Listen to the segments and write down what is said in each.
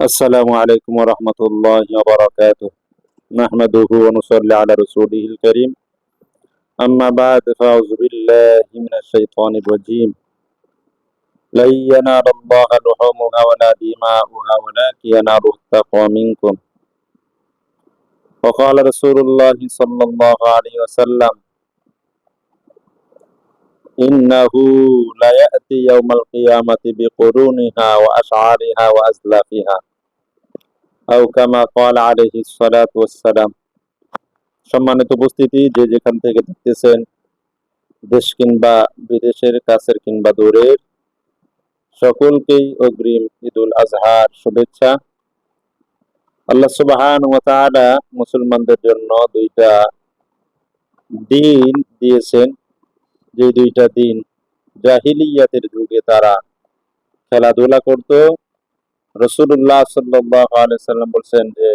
السلام عليكم ورحمة الله وبركاته. نحمده ونصلي على رسوله الكريم. أما بعد فأعوذ بالله من الشيطان الرجيم. لن ينال الله لحومها ولا دماؤها ولكن يناله التقوى منكم. وقال رسول الله صلى الله عليه وسلم: إنه لا يأتي يوم القيامة بقرونها وأشعارها وأزلافها أو كما قال عليه الصلاة والسلام. সম্মানিত উপস্থিতি, যে যেখান থেকে দেখতেছেন, দেশ কিংবা বিদেশের, কাছের কিংবা দূরের, সকলকেই অগ্রিম ঈদুল আজহার শুভেচ্ছা। আল্লাহ সুবহানাহু ওয়া তাআলা মুসলমানদের জন্য দুইটা দিন দিয়েছেন, যে দুইটা দিন জাহিলিয়াতের যুগে তারা খেলাধুলা করত। রাসূলুল্লাহ সাল্লাল্লাহু আলাইহি সাল্লাম বলছেন যে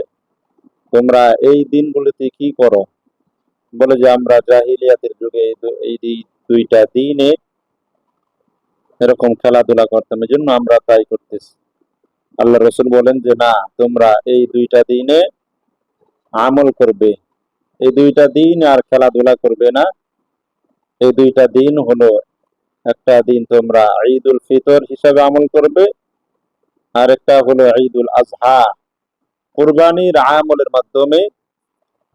তোমরা এই দিনগুলিতে কি করো? বলে যে আমরা জাহিলিয়াতের যুগে এই দুইটা দিনে এরকম খেলাধুলা করতাম, এই জন্য আমরা তাই করতেছি। আল্লাহ রসুল বলেন যে না, তোমরা এই দুইটা দিনে আমল করবে, এই দুইটা দিন আর খেলাধুলা করবে না। এই দুইটা দিন হলো, একটা দিন তোমরা ঈদুল ফিতর হিসাবে আমল করবে, আর একটা হলো ঈদুল আজহা, কুরবানির আমলের মাধ্যমে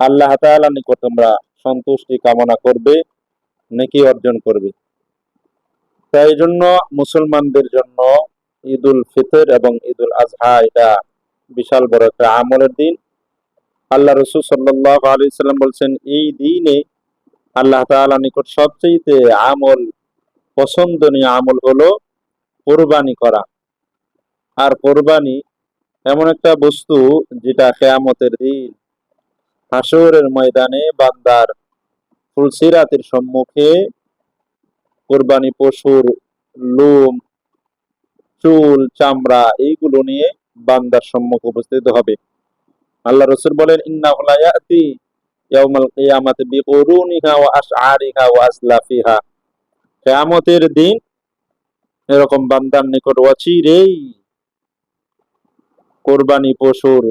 আল্লাহ তাআলার নিকট তোমরা সন্তুষ্টি কামনা করবে, নেকি অর্জন করবে। তাই জন্য মুসলমানদের জন্য ঈদুল ফিতর এবং ঈদুল আজহা এটা বিশাল বড় একটা আমলের দিন। আল্লাহ রাসূল সাল্লাল্লাহু আলাইহি সাল্লাম বলছেন, এই দিনে আল্লাহ তাআলার নিকট সবচেয়ে আমল, পছন্দনীয় আমল হলো কোরবানি করা। আর কোরবানি এমন একটা বস্তু যেটা কিয়ামতের দিন হাসরের ময়দানে বান্দার ফুলসিরাতের সম্মুখে কোরবানি পশুর লোম, চুল, চামড়া এইগুলো নিয়ে বান্দার সম্মুখে উপস্থিত হবে। আল্লাহ রাসূল বলেন, ইন্নাহু লা ইয়াতি ইয়াউমাল কিয়ামাতি বিকুরুনিহা ওয়া আশআরিহা ওয়া আসলাফিহা। কিয়ামতের দিন এরকম বান্দার নিকট অচিরেই কোরবানি পশুর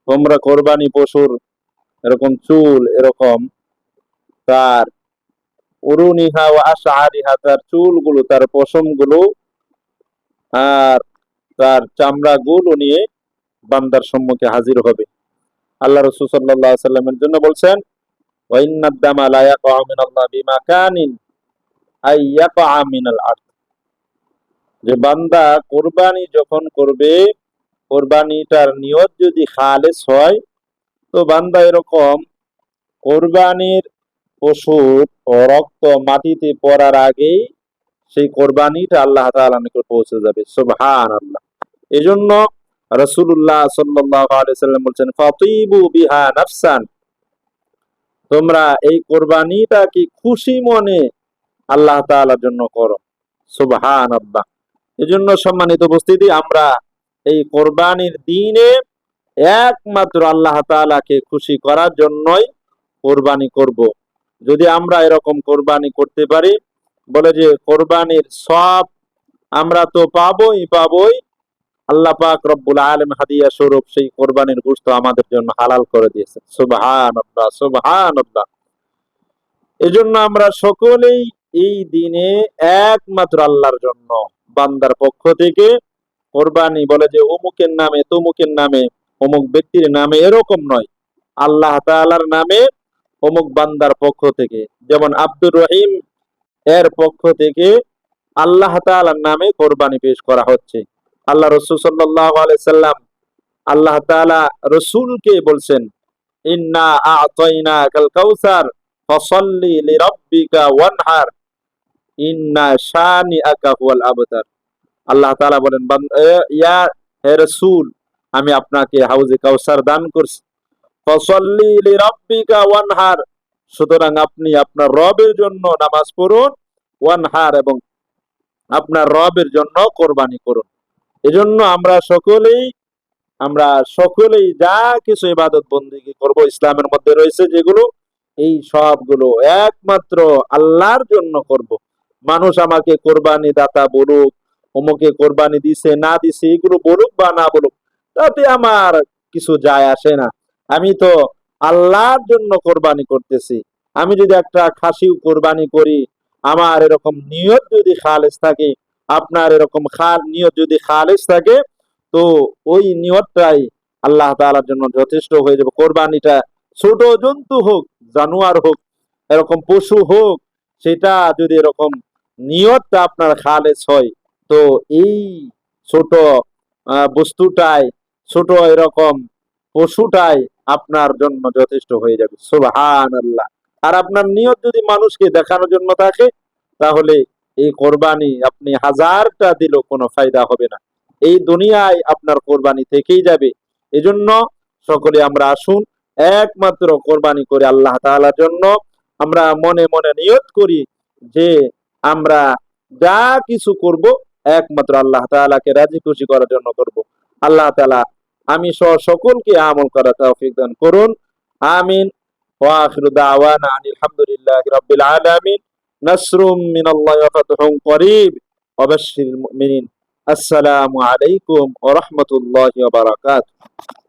তোমরা কোরবানি পশুর এরকম চুল, এরকম তার উরুনিহা ওয়া আশআরিহা, তার চুলগুলো, তার পশমগুলো আর তার চামড়া গুলো নিয়ে বান্দার সম্মুখে হাজির হবে। আল্লাহ রাসূল সাল্লাল্লাহু আলাইহি সাল্লামের জন্য বলছেন, ওয়া ইন্নাদ দামা লা ইয়াকাউ মিনাল্লাহ বিমাকানিন আই ইয়াকা মিনাল আরদ। যে বান্দা কোরবানি যখন করবে, কোরবানিটার নিয়ত যদি খালেস হয়, তো বান্দা এরকম কোরবানির পশুর রক্ত মাটিতে পড়ার আগেই সেই কোরবানিটা আল্লাহ তাআলার নিকট পৌঁছে যাবে। সুবহানাল্লাহ। এজন্য রাসূলুল্লাহ সাল্লাল্লাহু আলাইহি সাল্লাম বলেন, ফাতিবু বিহা নাফসান, তোমরা এই কোরবানিটা কি খুশি মনে আল্লাহ তাআলার জন্য করো। সুবহানাল্লাহ। এজন্য সম্মানিত উপস্থিতি, আমরা এই কোরবানির দিনে একমাত্র আল্লাহ তাআলাকে খুশি করার জন্যই কোরবানি করব। যদি আমরা এরকম কোরবানি করতে পারি, বলে যে কোরবানির সব আমরা তো পাবোই। আল্লাহ পাক রব্বুল আলামিন হাদিয়া স্বরূপ সেই কোরবানির গোশত আমাদের জন্য হালাল করে দিয়েছেন। সুবহানাল্লাহ, সুবহানাল্লাহ। এজন্য আমরা সকলেই এই দিনে একমাত্র আল্লাহর জন্য বান্দার পক্ষ থেকে কোরবানি, বলে যে অমুকের নামে, তমুকের নামে, অমুক ব্যক্তির নামে, এরকম নয়, আল্লাহ তাআলার নামে অমুক বান্দার পক্ষ থেকে। যেমন আব্দুর রহিম এর পক্ষ থেকে আল্লাহ তাআলার নামে কোরবানি পেশ করা হচ্ছে। আল্লাহ রাসূল সাল্লাল্লাহু আলাইহি সাল্লাম, আল্লাহ তাআলা রাসূলকে বলছেন, ইন্না আ'তাইনাকাল কাউসার ফাসাল্লি লিরাব্বিকা ওয়ানহার ইন্না শানিআকা হুয়াল আবতার। আল্লাহ তাআলা বলেন, ইয়া হে রাসূল, আমি আপনাকে হাউজে কাউসার দান করছি। ফাসাল্লি লিরাব্বিকা ওয়ানহার, সুতরাং আপনি আপনার রবের জন্য নামাজ পড়ুন, ওয়ানহার, এবং আপনার রবের জন্য কোরবানি করুন। এজন্য আমরা সকলেই যা কিছু ইবাদত বন্দেগী করব ইসলামের মধ্যে রয়েছে যেগুলো, এই সবগুলো একমাত্র আল্লাহর জন্য করব। মানুষ আমাকে কোরবানি দাতা বলুক, অমুকে কোরবানি দিছে না দিছে এগুলো বলুক বা না বলুক, তাতে আমার কিছু যায় আসে না। আমি তো আল্লাহর জন্য কোরবানি করতেছি। আমি যদি একটা খাসি কোরবানি করি, আমার এরকম নিয়ত যদি খালেস থাকে, আপনার এরকম নিয়ত যদি খালেস থাকে, তো ওই নিয়তটাই আল্লাহ তাআলার জন্য যথেষ্ট হয়ে যাবে। কোরবানিটা ছোট জন্তু হোক, জানোয়ার হোক, এরকম পশু হোক, সেটা যদি এরকম নিয়তটা আপনার খালেস হয়, তো এই ছোট বস্তুটাই, ছোট এরকম পশুটাই আপনার জন্য যথেষ্ট হয়ে যাবে। সুবহানাল্লাহ। আর আপনার নিয়ত যদি মানুষকে দেখানোর জন্য থাকে, তাহলে এই কোরবানি আপনি হাজারটা দিলেও কোনো ফায়দা হবে না। এই দুনিয়ায় আপনার কোরবানি থেকেই যাবে। এজন্য সকলে আমরা আসুন, একমাত্র কোরবানি করে আল্লাহ তাআলার জন্য আমরা মনে মনে নিয়ত করি যে আমরা যা কিছু করব একমাত্র আল্লাহ তাআলাকে রাজি খুশি করার জন্য করব। আল্লাহ তাআলা আমি সহ সকলকে আমল করার তৌফিক দান করুন। আমিন। ওয়া আখিরু দাওয়ানা আনিল হামদুলিল্লাহি রাব্বিল আলামিন। নাসরুম মিনাল্লাহি ওয়া ফাতহুন করিব। ওয়া বাশশিরিল মুমিনিন। আসসালামু আলাইকুম ওয়া রাহমাতুল্লাহি ওয়া বারাকাতুহু।